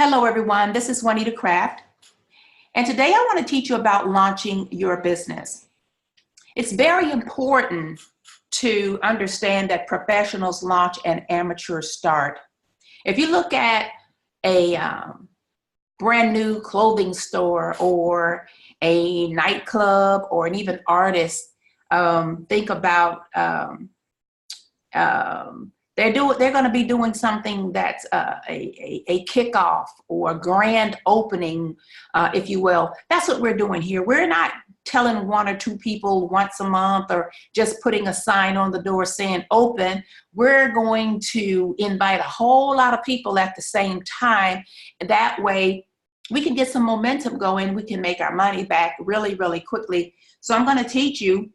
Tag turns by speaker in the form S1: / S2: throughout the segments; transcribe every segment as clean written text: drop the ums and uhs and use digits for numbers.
S1: Hello, everyone. This is Juanita Craft, and today I want to teach you about launching your business. It's very important to understand that professionals launch and amateurs start. If you look at a brand new clothing store or a nightclub or an even artist, think about they're going to be doing something that's a kickoff or a grand opening, if you will. That's what we're doing here. We're not telling one or two people once a month or just putting a sign on the door saying open. We're going to invite a whole lot of people at the same time. That way we can get some momentum going. We can make our money back really, really quickly. So I'm going to teach you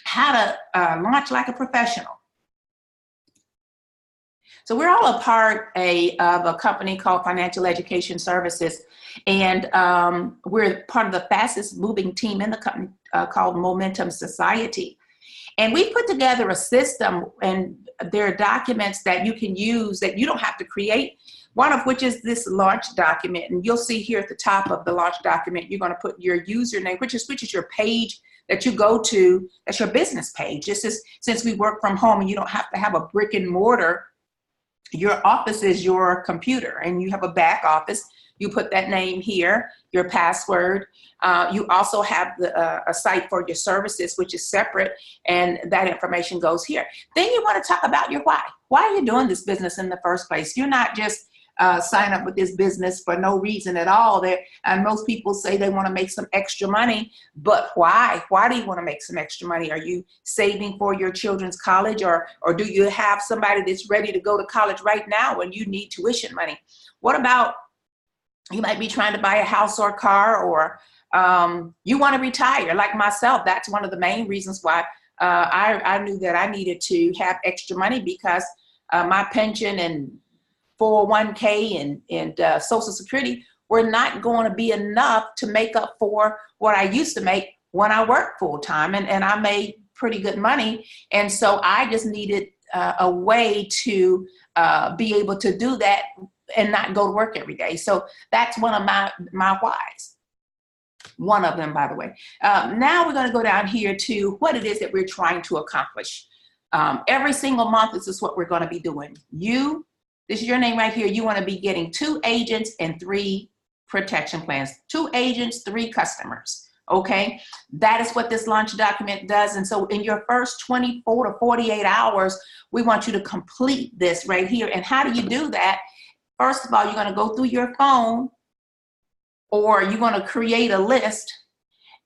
S1: how to launch like a professional. So we're all a part of a company called Financial Education Services, and we're part of the fastest moving team in the company called Momentum Society. And we put together a system, and there are documents that you can use that you don't have to create, one of which is this launch document. And you'll see here at the top of the launch document, you're going to put your username, which is your page that you go to. That's your business page. This is, since we work from home and you don't have to have a brick and mortar, your office is your computer, and you have a back office. You put that name here, your password. You also have a site for your services, which is separate, and that information goes here. Then you want to talk about your why. Why are you doing this business in the first place? You're not just sign up with this business for no reason at all. And most people say they want to make some extra money, but why? Why do you want to make some extra money? Are you saving for your children's college, or do you have somebody that's ready to go to college right now and you need tuition money? What about you might be trying to buy a house or a car, or you want to retire like myself? That's one of the main reasons why I knew that I needed to have extra money, because my pension and 401k and Social Security were not going to be enough to make up for what I used to make when I worked full time, and I made pretty good money. And so I just needed a way to be able to do that and not go to work every day. So that's one of my whys. One of them, by the way. Now we're going to go down here to what it is that we're trying to accomplish. Every single month, this is what we're going to be doing. This is your name right here. You want to be getting 2 agents and 3 protection plans. 2 agents, 3 customers. Okay, that is what this launch document does. And so in your first 24 to 48 hours, we want you to complete this right here. And how do you do that? First of all, you're going to go through your phone, or you're going to create a list,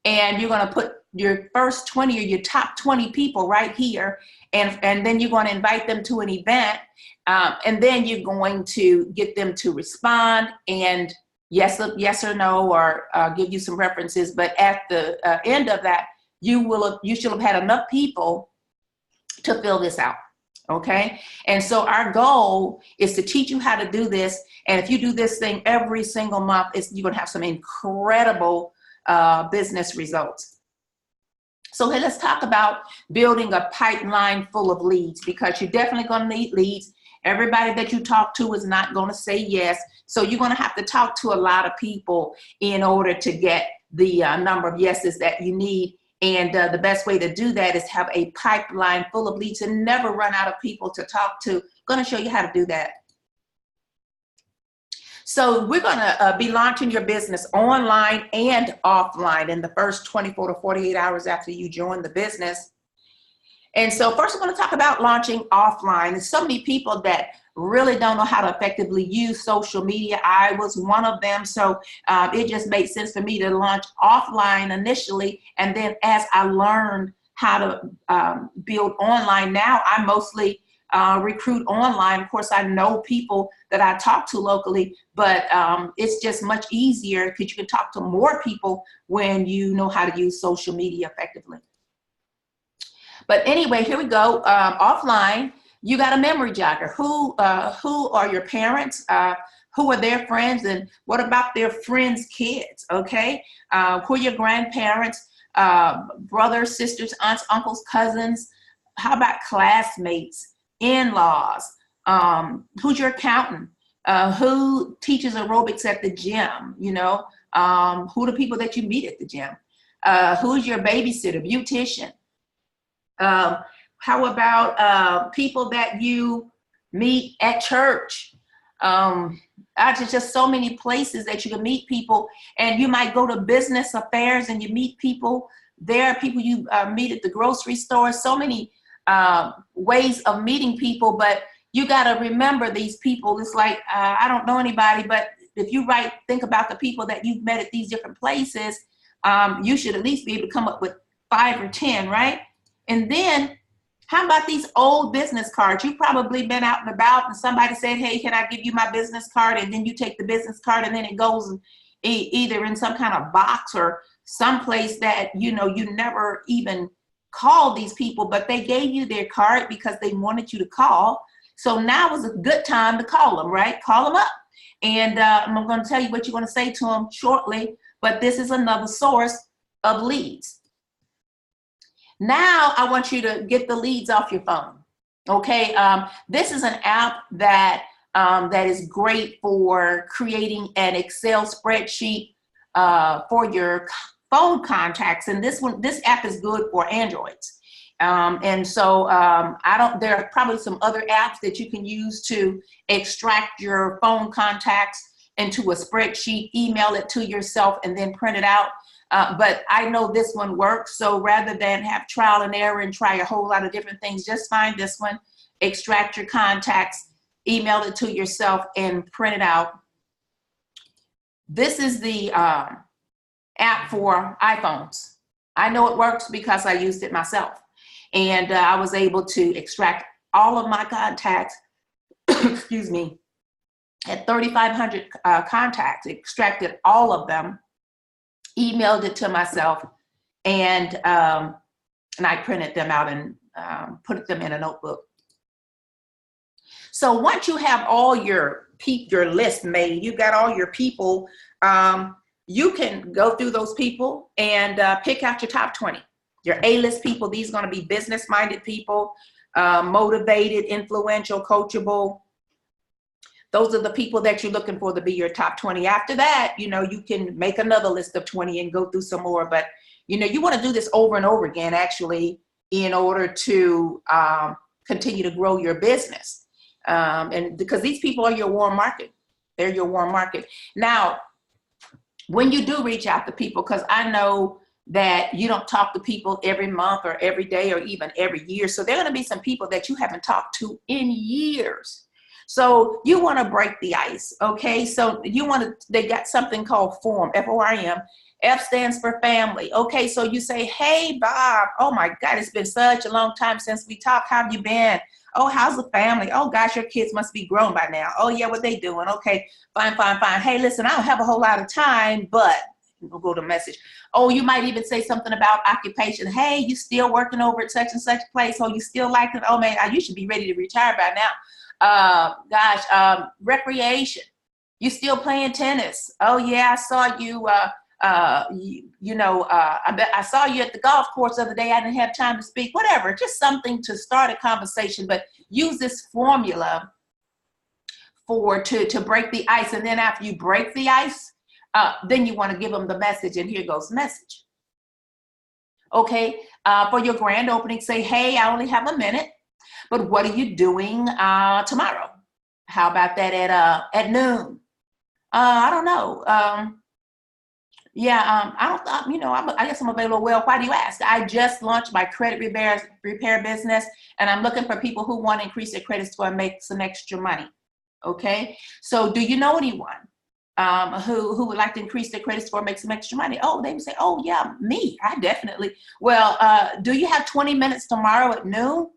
S1: and you're going to put your first 20 or your top 20 people right here. And then you're going to invite them to an event. And then you're going to get them to respond and yes or no, or give you some references. But at the end of that, you should have had enough people to fill this out. Okay. And so our goal is to teach you how to do this. And if you do this thing every single month, you're going to have some incredible business results. So let's talk about building a pipeline full of leads, because you're definitely going to need leads. Everybody that you talk to is not going to say yes. So you're going to have to talk to a lot of people in order to get the number of yeses that you need. And the best way to do that is have a pipeline full of leads and never run out of people to talk to. I'm going to show you how to do that. So we're going to be launching your business online and offline in the first 24 to 48 hours after you join the business. And so first I'm going to talk about launching offline. There's so many people that really don't know how to effectively use social media. I was one of them. So it just made sense for me to launch offline initially. And then as I learned how to build online, now I mostly recruit online. Of course, I know people that I talk to locally, but it's just much easier because you can talk to more people when you know how to use social media effectively. But anyway, here we go. Offline, you got a memory jogger. Who are your parents? Who are their friends? And what about their friends' kids? Okay. Who are your grandparents, brothers, sisters, aunts, uncles, cousins? How about classmates, in-laws? Who's your accountant? Who teaches aerobics at the gym? You know, who are the people that you meet at the gym? Who's your babysitter, beautician? How about people that you meet at church? Just so many places that you can meet people, and you might go to business affairs and you meet people there, people you meet at the grocery store, so many ways of meeting people, but you got to remember these people. It's like, I don't know anybody, but if you think about the people that you've met at these different places, you should at least be able to come up with 5 or 10, right? And then how about these old business cards? You've probably been out and about and somebody said, hey, can I give you my business card? And then you take the business card and then it goes either in some kind of box or someplace that, you know, you never even called these people, but they gave you their card because they wanted you to call. So now is a good time to call them, right? Call them up. And I'm going to tell you what you're going to say to them shortly, but this is another source of leads. Now I want you to get the leads off your phone. Okay, this is an app that that is great for creating an Excel spreadsheet for your phone contacts. And this app is good for Androids. And so there are probably some other apps that you can use to extract your phone contacts into a spreadsheet, email it to yourself, and then print it out. But I know this one works. So rather than have trial and error and try a whole lot of different things, just find this one, extract your contacts, email it to yourself, and print it out. This is the app for iPhones. I know it works because I used it myself. And I was able to extract all of my contacts, excuse me, at 3,500 contacts, extracted all of them, emailed it to myself, and I printed them out and put them in a notebook. So once you have all your list made, you got all your people, you can go through those people and pick out your top 20. Your A-list people. These are going to be business-minded people, motivated, influential, coachable. Those are the people that you're looking for to be your top 20. After that, you know, you can make another list of 20 and go through some more. But, you know, you want to do this over and over again, actually, in order to continue to grow your business. And because these people are your warm market. They're your warm market. Now, when you do reach out to people, because I know that you don't talk to people every month or every day or even every year. So there are going to be some people that you haven't talked to in years. So you want to break the ice, okay? So they got something called FORM, F-O-R-M. F stands for family. Okay, so you say, hey, Bob, oh my God, it's been such a long time since we talked. How have you been? Oh, how's the family? Oh gosh, your kids must be grown by now. Oh yeah, what they doing? Okay, fine. Hey, listen, I don't have a whole lot of time, but we'll go to message. Oh, you might even say something about occupation. Hey, you still working over at such and such place? Oh, you still like it? Oh man, you should be ready to retire by now. Recreation. You still playing tennis? Oh yeah, I saw you. I saw you at the golf course the other day. I didn't have time to speak. Whatever, just something to start a conversation. But use this formula to break the ice. And then after you break the ice, then you want to give them the message. And here goes the message. Okay, for your grand opening, say, hey, I only have a minute, but what are you doing tomorrow? How about that at noon? I don't know. I guess I'm available. Well, why do you ask? I just launched my credit repair business, and I'm looking for people who want to increase their credit score and make some extra money. Okay, so do you know anyone who would like to increase their credit score, make some extra money? Oh, they would say, oh yeah, me, I definitely. Well, do you have 20 minutes tomorrow at noon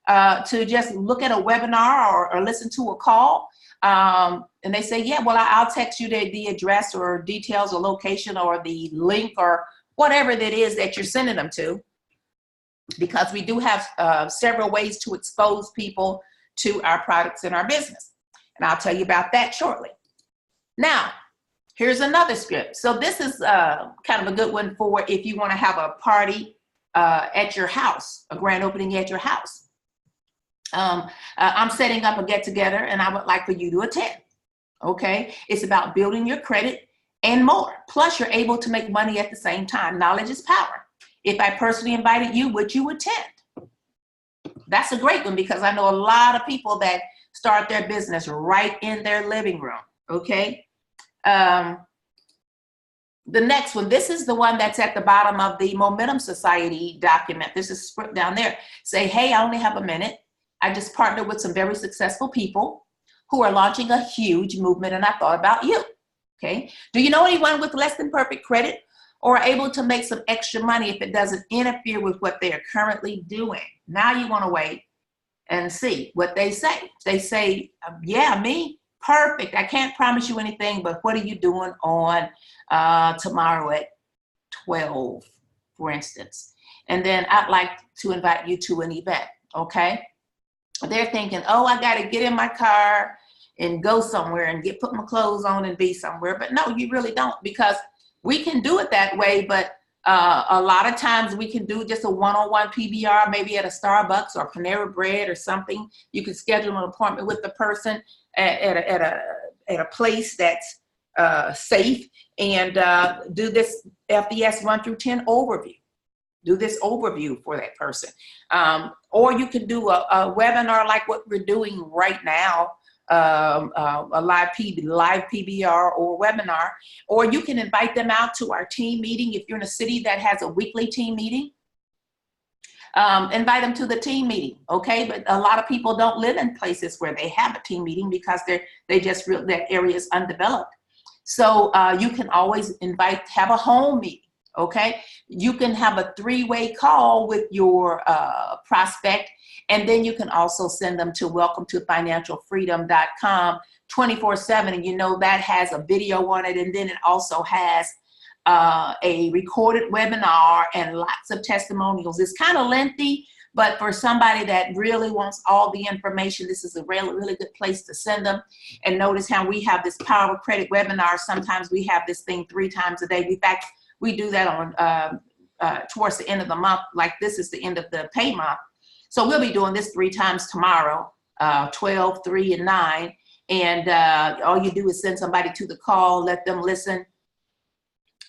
S1: to just look at a webinar or listen to a call? And they say, yeah, well, I'll text you the address or details or location or the link or whatever that is that you're sending them to, because we do have several ways to expose people to our products and our business. And I'll tell you about that shortly. Now, here's another script. So this is kind of a good one for if you want to have a party at your house, a grand opening at your house. I'm setting up a get-together and I would like for you to attend. Okay. It's about building your credit and more. Plus, you're able to make money at the same time. Knowledge is power. If I personally invited you, would you attend? That's a great one, because I know a lot of people that start their business right in their living room. Okay. The next one, this is the one that's at the bottom of the Momentum Society document. This is script down there. Say, hey, I only have a minute. I just partnered with some very successful people who are launching a huge movement, and I thought about you. Okay. Do you know anyone with less than perfect credit or are able to make some extra money if it doesn't interfere with what they are currently doing? Now you want to wait and see what they say. They say, yeah, me, perfect. I can't promise you anything, but what are you doing on tomorrow at 12, for instance? And then I'd like to invite you to an event, okay? They're thinking, oh, I got to get in my car and go somewhere and put my clothes on and be somewhere. But no, you really don't, because we can do it that way, but a lot of times we can do just a one-on-one PBR, maybe at a Starbucks or Panera Bread or something. You can schedule an appointment with the person at a place that's safe, and do this FDS 1 through 10 overview. Do this overview for that person. Or you can do a webinar like what we're doing right now, a live PBR or webinar, or you can invite them out to our team meeting. If you're in a city that has a weekly team meeting, invite them to the team meeting, okay? But a lot of people don't live in places where they have a team meeting because that area is undeveloped. So you can always have a home meeting, okay? You can have a 3-way call with your prospect, and then you can also send them to welcometofinancialfreedom.com 24/7, and you know that has a video on it, and then it also has a recorded webinar and lots of testimonials. It's kind of lengthy, but for somebody that really wants all the information, this is a really good place to send them. And notice how we have this Power of Credit webinar. Sometimes we have this thing 3 times a day. In fact, we do that on towards the end of the month, like this is the end of the pay month. So we'll be doing this 3 times tomorrow, 12, 3, and 9. And all you do is send somebody to the call, let them listen.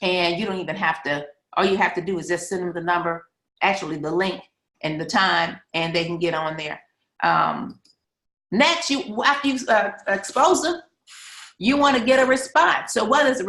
S1: And you don't even have to, all you have to do is just send them the number, actually the link and the time, and they can get on there. Next, after you expose them, you want to get a response. So what is a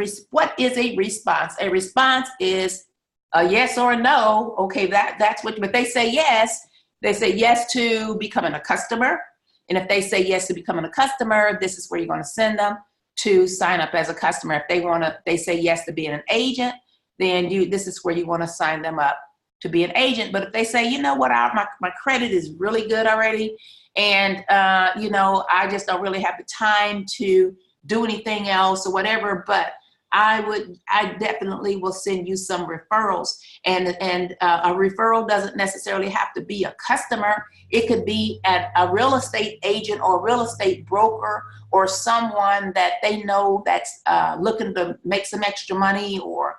S1: response? A response is a yes or a no. Okay, that's what, but they say yes. They say yes to becoming a customer. And if they say yes to becoming a customer, this is where you're going to send them to sign up as a customer. If they say yes to being an agent, then this is where you want to sign them up to be an agent. But if they say, you know what, my credit is really good already, and I just don't really have the time to do anything else or whatever, but I definitely will send you some referrals. And a referral doesn't necessarily have to be a customer. It could be a real estate agent or a real estate broker or someone that they know that's looking to make some extra money or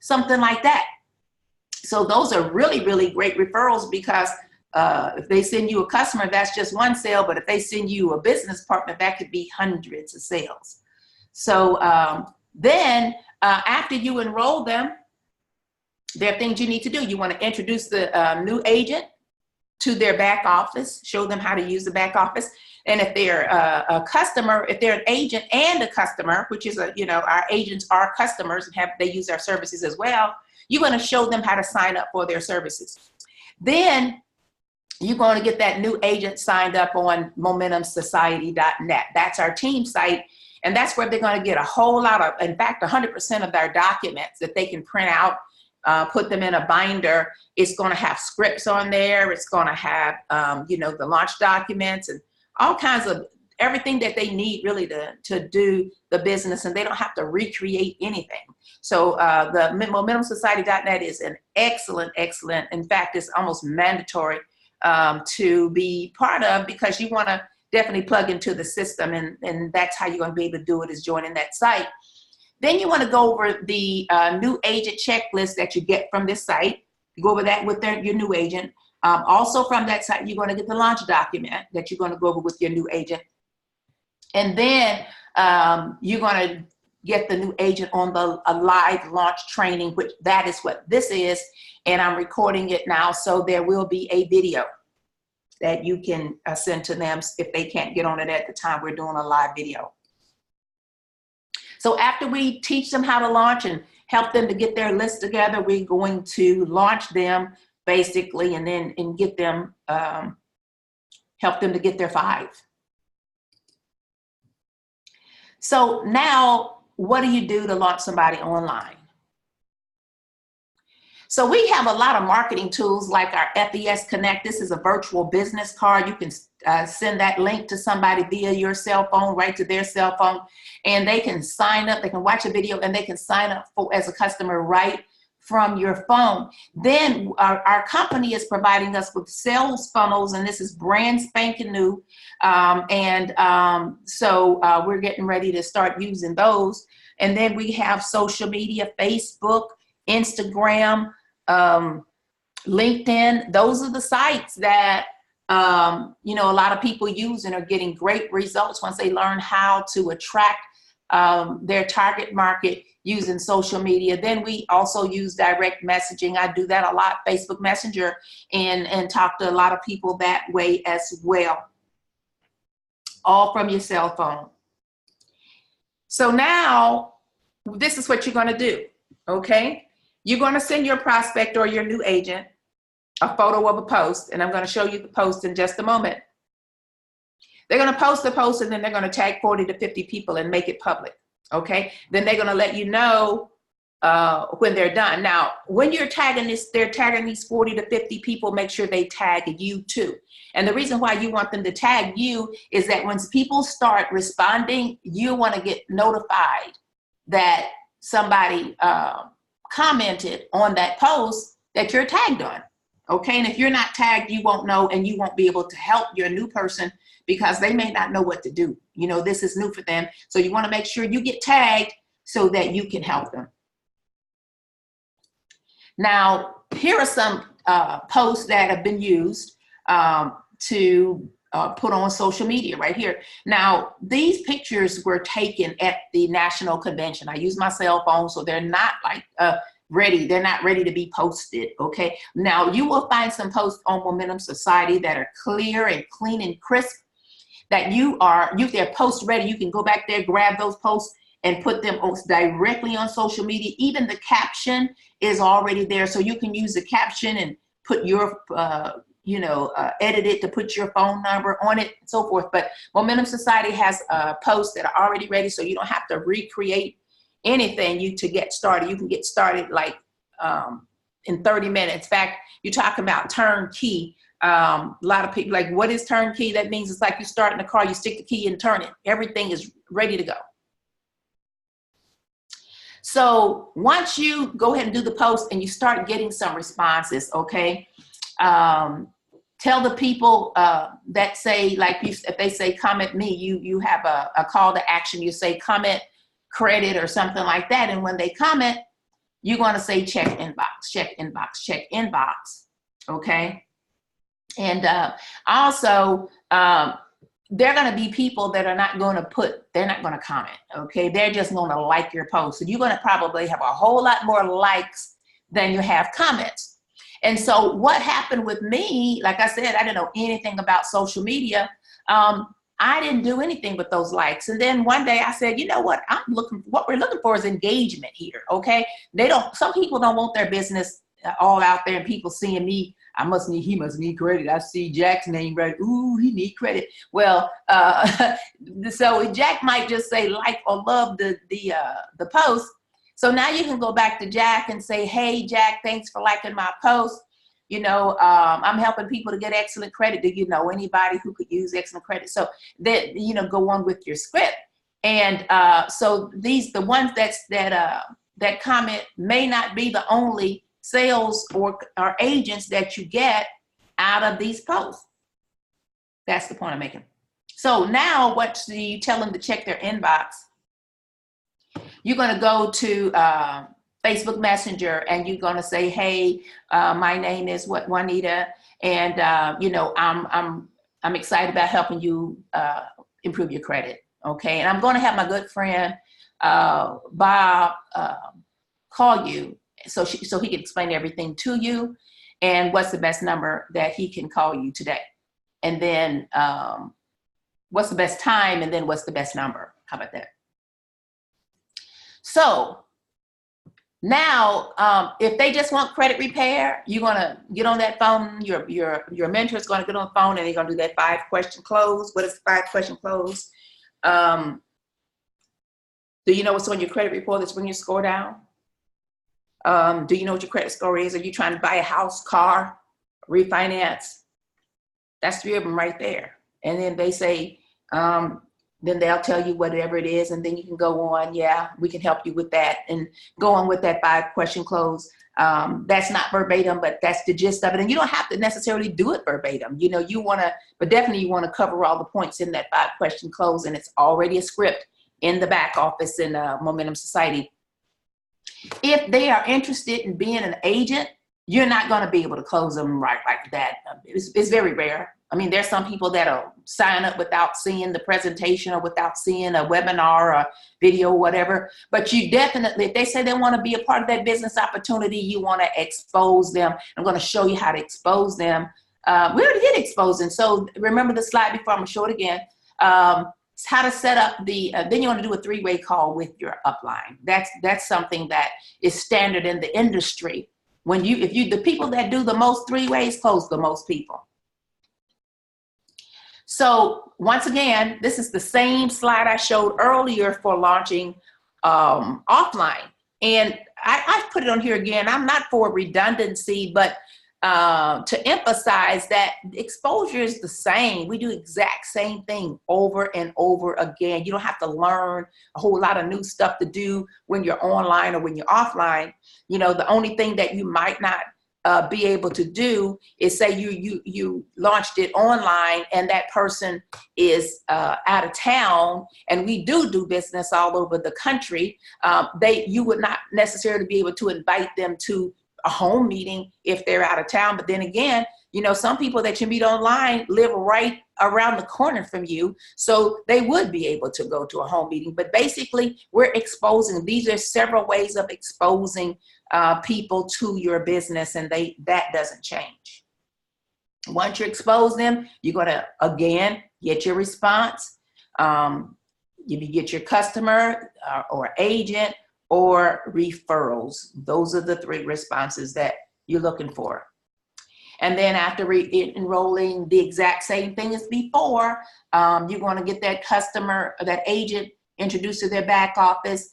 S1: something like that. So those are really, really great referrals, because if they send you a customer, that's just one sale. But if they send you a business partner, that could be hundreds of sales. So then after you enroll them, there are things you need to do. You want to introduce the new agent to their back office, show them how to use the back office. And if they're a customer, if they're an agent and a customer, which is our agents are customers and they use our services as well, you're going to show them how to sign up for their services. Then you're going to get that new agent signed up on MomentumSociety.net. That's our team site. And that's where they're going to get a whole lot of, in fact, 100% of their documents that they can print out, put them in a binder. It's going to have scripts on there. It's going to have, the launch documents and all kinds of everything that they need really to do the business, and they don't have to recreate anything. So the MomentumSociety.net is an excellent, in fact, it's almost mandatory to be part of, because you want to definitely plug into the system, and that's how you're going to be able to do it, is joining that site. Then you want to go over the new agent checklist that you get from this site. You go over that with your new agent. Also from that site, you're going to get the launch document that you're going to go over with your new agent. And then you're going to get the new agent on a live launch training, which that is what this is. And I'm recording it now. So there will be a video that you can send to them if they can't get on it at the time. We're doing a live video. So after we teach them how to launch and help them to get their list together, we're going to launch them basically, and then get them, help them to get their 5. So now, what do you do to launch somebody online? So we have a lot of marketing tools like our FES Connect. This is a virtual business card. You can send that link to somebody via your cell phone, right to their cell phone, and they can sign up. They can watch a video and they can sign up as a customer right from your phone. Then our company is providing us with sales funnels, and this is brand spanking new. So we're getting ready to start using those. And then we have social media, Facebook, Instagram, LinkedIn. Those are the sites that a lot of people use and are getting great results once they learn how to attract their target market using social media. Then we also use direct messaging. I do that a lot, Facebook Messenger, and talk to a lot of people that way as well, all from your cell phone. So now this is what you're going to do, okay? You're going to send your prospect or your new agent a photo of a post, and I'm going to show you the post in just a moment. They're going to post the post, and then they're going to tag 40 to 50 people and make it public, okay? Then they're going to let you know when they're done. Now, when you're tagging this, they're tagging these 40 to 50 people, make sure they tag you too. And the reason why you want them to tag you is that when people start responding, you want to get notified that somebody commented on that post that you're tagged on, okay? And if you're not tagged, you won't know, and you won't be able to help your new person because they may not know what to do. This is new for them. So you want to make sure you get tagged so that you can help them. Now, here are some posts that have been used to put on social media right here. Now, these pictures were taken at the national convention. I use my cell phone, so they're not like ready. They're not ready to be posted, okay? Now, you will find some posts on Momentum Society that are clear and clean and crisp, that they're post ready. You can go back there, grab those posts, and put them directly on social media. Even the caption is already there, so you can use the caption and put your edit it to put your phone number on it and so forth. But Momentum Society has posts that are already ready, so you don't have to recreate anything to get started. You can get started like in 30 minutes. In fact, you talk about turnkey. A lot of people like, what is turnkey? That means it's like you start in the car, you stick the key and turn it. Everything is ready to go. So once you go ahead and do the post and you start getting some responses, okay, tell the people that say, like, if they say comment me, you have a call to action. You say comment credit or something like that. And when they comment, you're going to say check inbox, check inbox, check inbox, okay? And also, they're going to be people that are not going to they're not going to comment, okay? They're just going to like your post. So you're going to probably have a whole lot more likes than you have comments. And so what happened with me, like I said, I didn't know anything about social media. I didn't do anything but those likes. And then one day I said, you know what, what we're looking for is engagement here, okay? Some people don't want their business all out there and people seeing me. He must need credit. I see Jack's name right. Ooh, he need credit. Well, so Jack might just say like or love the post. So now you can go back to Jack and say, hey, Jack, thanks for liking my post. I'm helping people to get excellent credit. Do you know anybody who could use excellent credit? So that, go on with your script. And so the ones that comment may not be the only sales or agents that you get out of these posts. That's the point I'm making. So now you tell them to check their inbox. You're going to go to Facebook Messenger and you're going to say, hey, my name is Juanita, and I'm excited about helping you improve your credit. Okay, and I'm going to have my good friend Bob call you so he can explain everything to you and what's the best number that he can call you today. And then what's the best time, and then what's the best number. How about that? So now, if they just want credit repair, you're gonna get on that phone. Your mentor is gonna get on the phone, and they're gonna do that 5-question close. What is 5-question close? Do you know what's on your credit report that's bringing your score down? Do you know what your credit score is? Are you trying to buy a house, car, refinance? That's 3 of them right there. And then they say, then they'll tell you whatever it is, and then you can go on, yeah, we can help you with that, and go on with that 5-question close. That's not verbatim, but that's the gist of it. And you don't have to necessarily do it verbatim. You know, you want to, but definitely you want to cover all the points in that 5-question close, and it's already a script in the back office in Momentum Society. If they are interested in being an agent, you're not going to be able to close them right like that. It's very rare. I mean, there's some people that'll sign up without seeing the presentation or without seeing a webinar or a video or whatever. But you definitely, if they say they want to be a part of that business opportunity, you want to expose them. I'm going to show you how to expose them. We already did exposing. So remember the slide before, I'm going to show it again. It's how to set up the, then you want to do a 3-way call with your upline. That's something that is standard in the industry. When the people that do the most 3 ways close the most people. So once again, this is the same slide I showed earlier for launching offline. And I put it on here again. I'm not for redundancy, but to emphasize that exposure is the same. We do exact same thing over and over again. You don't have to learn a whole lot of new stuff to do when you're online or when you're offline. You know, the only thing that you might not be able to do is say you launched it online and that person is out of town, and we do business all over the country. You would not necessarily be able to invite them to a home meeting if they're out of town. But then again, you know, some people that you meet online live right around the corner from you, so they would be able to go to a home meeting. But basically, we're exposing. These are several ways of exposing people to your business, and that doesn't change. Once you expose them, you're going to, again, get your response. You get your customer or agent or referrals. Those are the 3 responses that you're looking for. And then after enrolling, the exact same thing as before, you're going to get that customer, that agent introduced to their back office,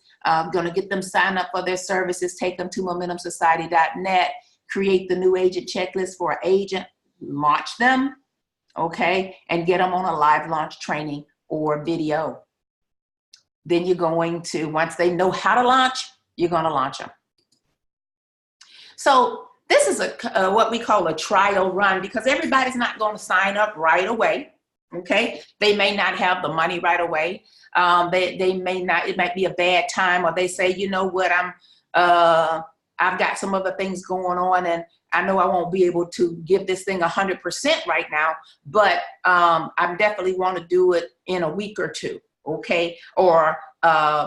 S1: going to get them sign up for their services, take them to momentumsociety.net, create the new agent checklist for an agent, launch them, okay, and get them on a live launch training or video. Then you're going to, once they know how to launch, you're going to launch them. So this is what we call a trial run, because everybody's not going to sign up right away. Okay, they may not have the money right away. They may not. It might be a bad time, or they say, you know what, I've got some other things going on, and I know I won't be able to give this thing 100% right now, but I definitely want to do it in a week or 2. Okay, or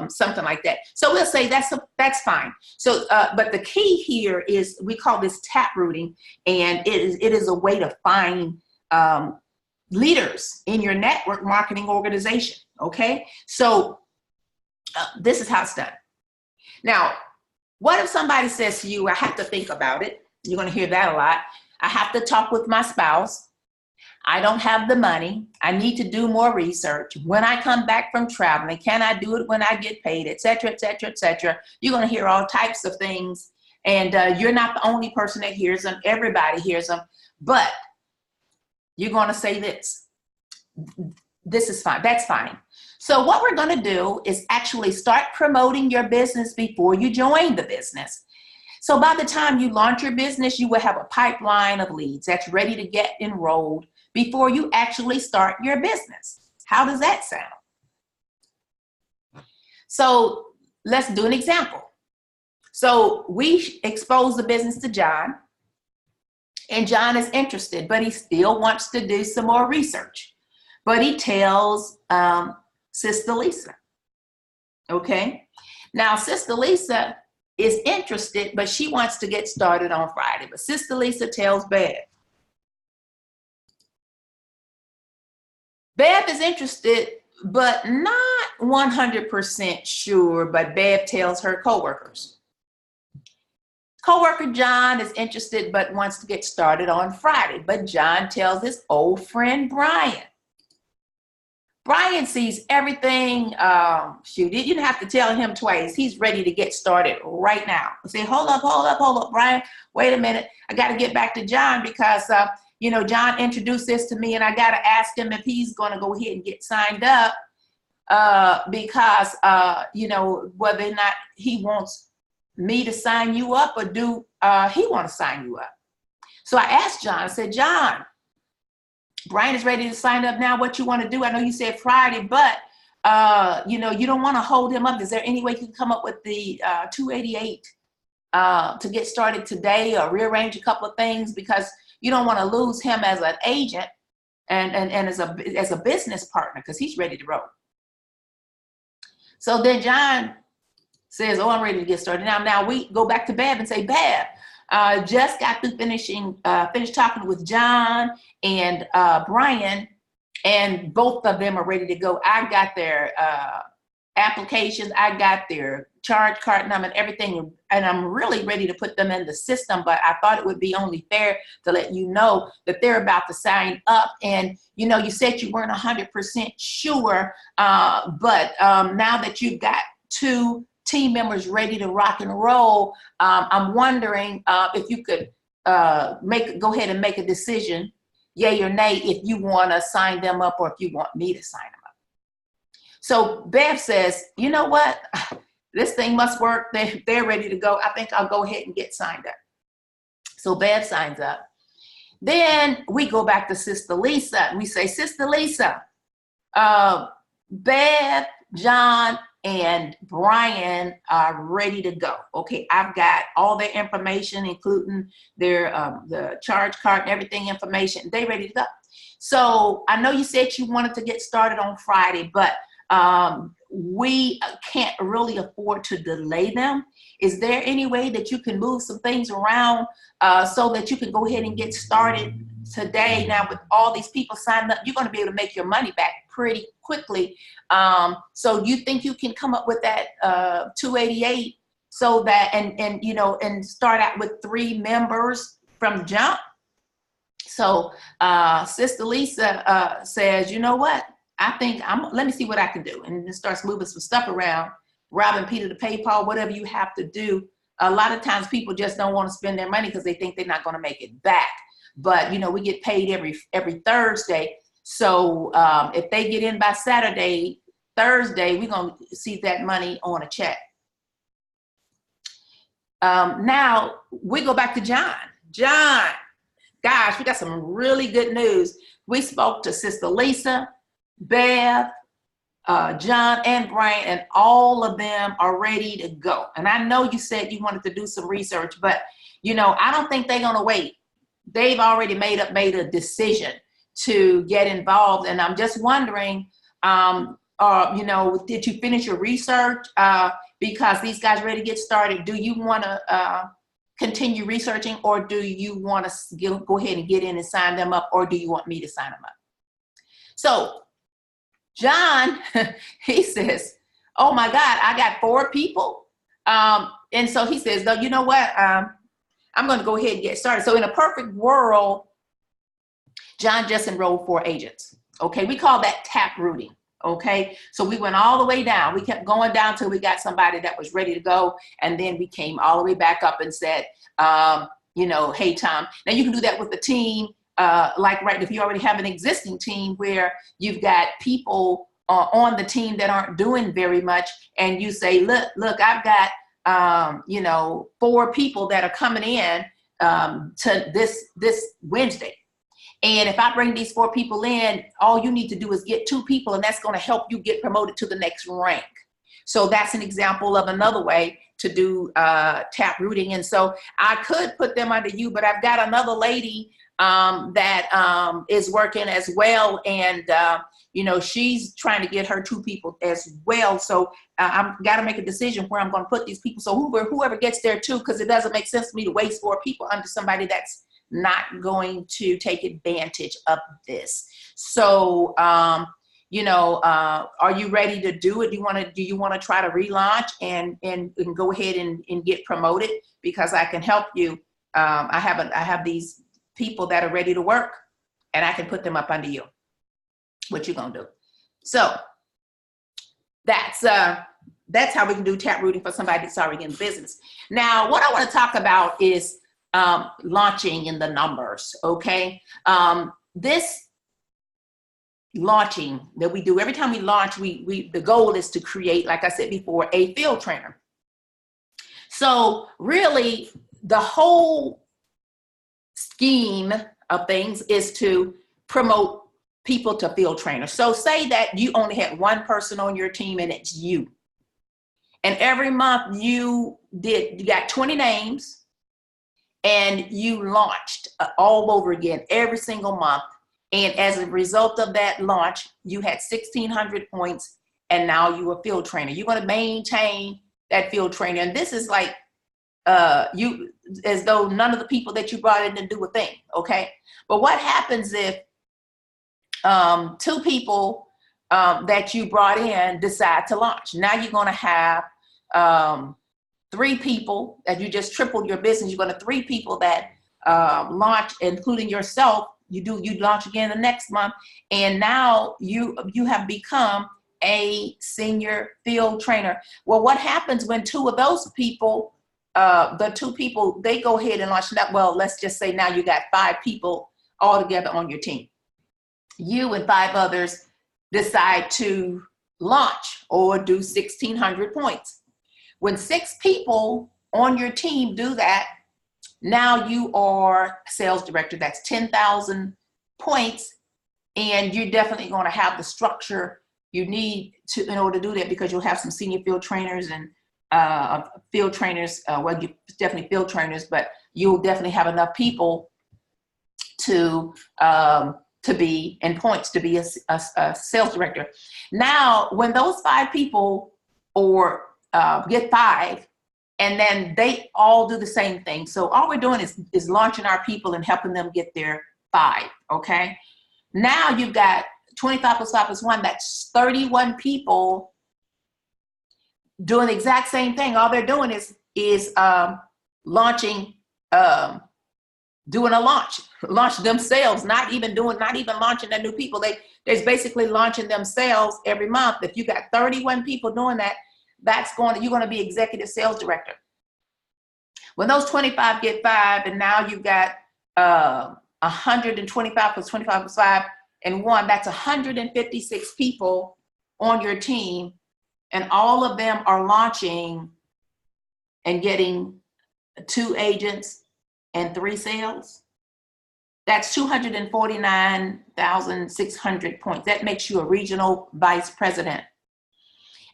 S1: something like that. So we'll say that's fine. So, but the key here is, we call this tap rooting, and it is a way to find leaders in your network marketing organization. Okay, so this is how it's done. Now, what if somebody says to you, I have to think about it? You're going to hear that a lot. I have to talk with my spouse. I don't have the money. I need to do more research. When I come back from traveling, can I do it when I get paid, et cetera, et cetera, et cetera. You're going to hear all types of things. And you're not the only person that hears them. Everybody hears them. But you're going to say this. This is fine. That's fine. So what we're going to do is actually start promoting your business before you join the business. So by the time you launch your business, you will have a pipeline of leads that's ready to get enrolled before you actually start your business. How does that sound? So let's do an example. So we expose the business to John, and John is interested, but he still wants to do some more research. But he tells Sister Lisa. Okay. Now, Sister Lisa is interested, but she wants to get started on Friday. But Sister Lisa tells Bev. Bev is interested, but not 100% sure, but Bev tells her coworkers. Coworker John is interested, but wants to get started on Friday. But John tells his old friend Brian. Brian sees everything. Shoot, you didn't have to tell him twice. He's ready to get started right now. I say, hold up, Brian. Wait a minute. I got to get back to John because, John introduced this to me, and I got to ask him if he's going to go ahead and get signed up because, whether or not he wants me to sign you up or do he want to sign you up. So I asked John, I said, John, Brian is ready to sign up now. What you want to do? I know you said Friday, but, you don't want to hold him up. Is there any way you can come up with the 288 to get started today or rearrange a couple of things because you don't want to lose him as an agent and as a business partner because he's ready to roll. So then John says, oh, I'm ready to get started. Now we go back to Bev and say, Bev, just got through finished talking with John and Brian, and both of them are ready to go. I got their applications, I got their charge card number and everything, and I'm really ready to put them in the system, but I thought it would be only fair to let you know that they're about to sign up. And, you said you weren't 100% sure, but now that you've got two team members ready to rock and roll, I'm wondering if you could go ahead and make a decision, yay or nay, if you want to sign them up or if you want me to sign them up. So Bev says, you know what? This thing must work. They're ready to go. I think I'll go ahead and get signed up. So Bev signs up. Then we go back to Sister Lisa and we say, Sister Lisa, Bev, John, and Brian are ready to go. Okay, I've got all their information, including their the charge card and everything information. They ready to go. So I know you said you wanted to get started on Friday, but we can't really afford to delay them. Is there any way that you can move some things around so that you can go ahead and get started today? Now with all these people signed up, you're going to be able to make your money back pretty quickly. So you think you can come up with that 288 so that and start out with 3 members from jump? So Sister Lisa says, you know what? I think let me see what I can do, and then starts moving some stuff around, robbing Peter to pay Paul, whatever you have to do. A lot of times people just don't want to spend their money because they think they're not going to make it back. But we get paid every Thursday. So if they get in by Thursday, we're going to see that money on a check. Now we go back to John. John, gosh, we got some really good news. We spoke to Sister Lisa, Bev, John, and Brian, and all of them are ready to go. And I know you said you wanted to do some research, but I don't think they're going to wait. They've already made a decision to get involved, and I'm just wondering, did you finish your research? Because these guys are ready to get started. Do you want to continue researching, or do you want to go ahead and get in and sign them up, or do you want me to sign them up? So John, he says, oh my God, I got 4 people. And so he says, no, you know what? I'm going to go ahead and get started. So in a perfect world, John just enrolled 4 agents. Okay, we call that tap rooting. Okay, so we went all the way down. We kept going down till we got somebody that was ready to go. And then we came all the way back up and said, hey, Tom. Now you can do that with the team. If you already have an existing team where you've got people on the team that aren't doing very much, and you say, look, I've got 4 people that are coming in to this Wednesday. And if I bring these 4 people in, all you need to do is get 2 people, and that's going to help you get promoted to the next rank. So that's an example of another way to do tap rooting. And so I could put them under you, but I've got another lady that is working as well. And, you know, she's trying to get her 2 people as well. So I'm got to make a decision where I'm going to put these people. So whoever gets there too, because it doesn't make sense to me to waste 4 people under somebody that's not going to take advantage of this. So, you know, are you ready to do it? Do you want to try to relaunch and go ahead and get promoted? Because I can help you. I have these people that are ready to work, and I can put them up under you. What you gonna do? So that's how we can do tap rooting for somebody that's already in business. Now, what I want to talk about is launching in the numbers. Okay, this launching that we do every time we launch, the goal is to create, like I said before, a field trainer. So really, the whole scheme of things is to promote people to field trainers. So say that you only had 1 person on your team and it's you. And every month you got 20 names and you launched all over again every single month. And as a result of that launch, you had 1,600 points and now you a field trainer. You're going to maintain that field trainer. And this is like, you, as though none of the people that you brought in didn't do a thing. Okay. But what happens if 2 people that you brought in decide to launch? Now you're going to have 3 people that you just tripled your business. You're going to 3 people that launch, including yourself. You launch again the next month, and now you have become a senior field trainer. Well, what happens when 2 of those people, the 2 people, they go ahead and launch that? Well, let's just say now you got 5 people all together on your team. You and 5 others decide to launch or do 1,600 points. When 6 people on your team do that, now you are sales director. That's 10,000 points, and you're definitely going to have the structure you need to in order to do that, because you'll have some senior field trainers and field trainers. Well, you definitely field trainers, but you'll definitely have enough people to be in points to be a sales director. Now, when those 5 people or get 5, and then they all do the same thing. So all we're doing is launching our people and helping them get their 5. Okay. Now you've got 25 plus 5 plus 1. That's 31 people doing the exact same thing. All they're doing is launching. Doing a launch themselves, not even launching their new people. They're basically launching themselves every month. If you got 31 people doing that, you're going to be executive sales director. When those 25 get 5, and now you've got 125 plus 25 plus 5 and 1, that's 156 people on your team, and all of them are launching and getting 2 agents and 3 sales. That's 249,600 points. That makes you a regional vice president.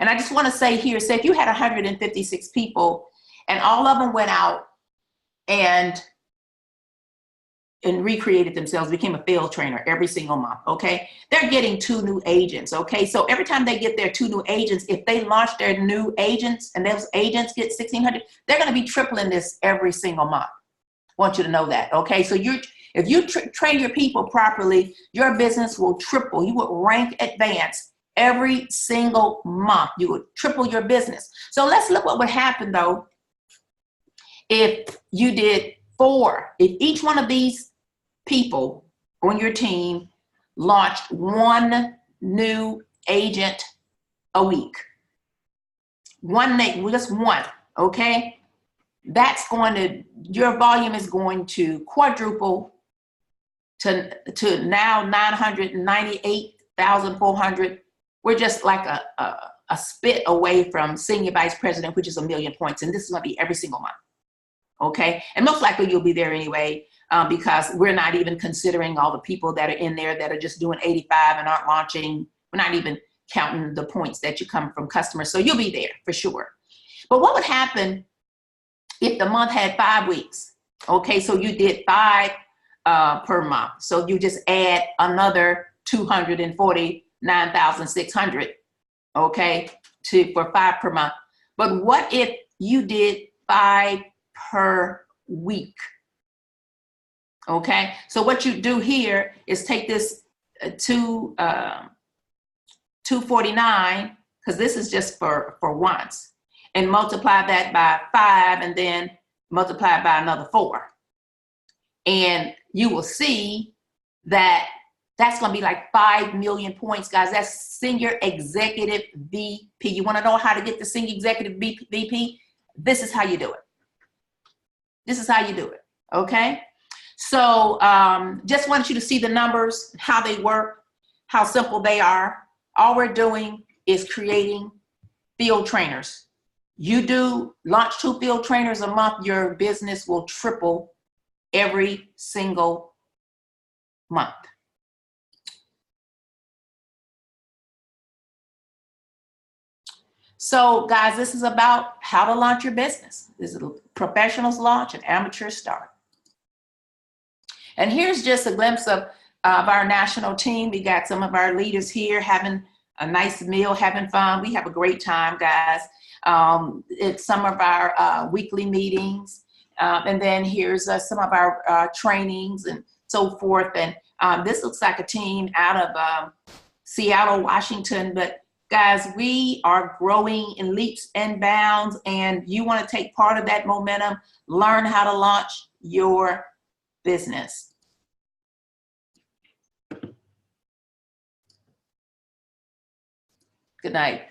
S1: And I just want to say here, say if you had 156 people and all of them went out and recreated themselves, became a field trainer every single month, okay? They're getting 2 new agents, okay? So every time they get their 2 new agents, if they launch their new agents and those agents get 1,600, they're going to be tripling this every single month. I want you to know that, okay? So if you train your people properly, your business will triple. You would rank advance every single month. You would triple your business. So let's look what would happen though if you did 4. If each one of these people on your team launched 1 new agent a week. Just 1, okay? Your volume is going to quadruple to now 998,400. We're just like a spit away from senior vice president, which is 1 million points. And this is going to be every single month. Okay. And most likely you'll be there anyway, because we're not even considering all the people that are in there that are just doing 85 and aren't launching. We're not even counting the points that you come from customers. So you'll be there for sure. But what would happen if the month had 5 weeks? Okay, so you did 5 per month. So you just add another 240 $9,600, okay, for 5 per month. But what if you did 5 per week? Okay, so what you do here is take this 249, because this is just for once, and multiply that by 5, and then multiply it by another 4. And you will see that that's going to be like 5 million points, guys. That's Senior Executive VP. You want to know how to get the Senior Executive VP? This is how you do it. This is how you do it, okay? So just want you to see the numbers, how they work, how simple they are. All we're doing is creating field trainers. You do launch 2 field trainers a month, your business will triple every single month. So guys, this is about how to launch your business. This is a professionals launch and amateurs start. And here's just a glimpse of our national team. We got some of our leaders here having a nice meal, having fun. We have a great time, guys. It's some of our weekly meetings. And then here's some of our trainings and so forth. And this looks like a team out of Seattle, Washington. But guys, we are growing in leaps and bounds, and you want to take part of that momentum, learn how to launch your business. Good night.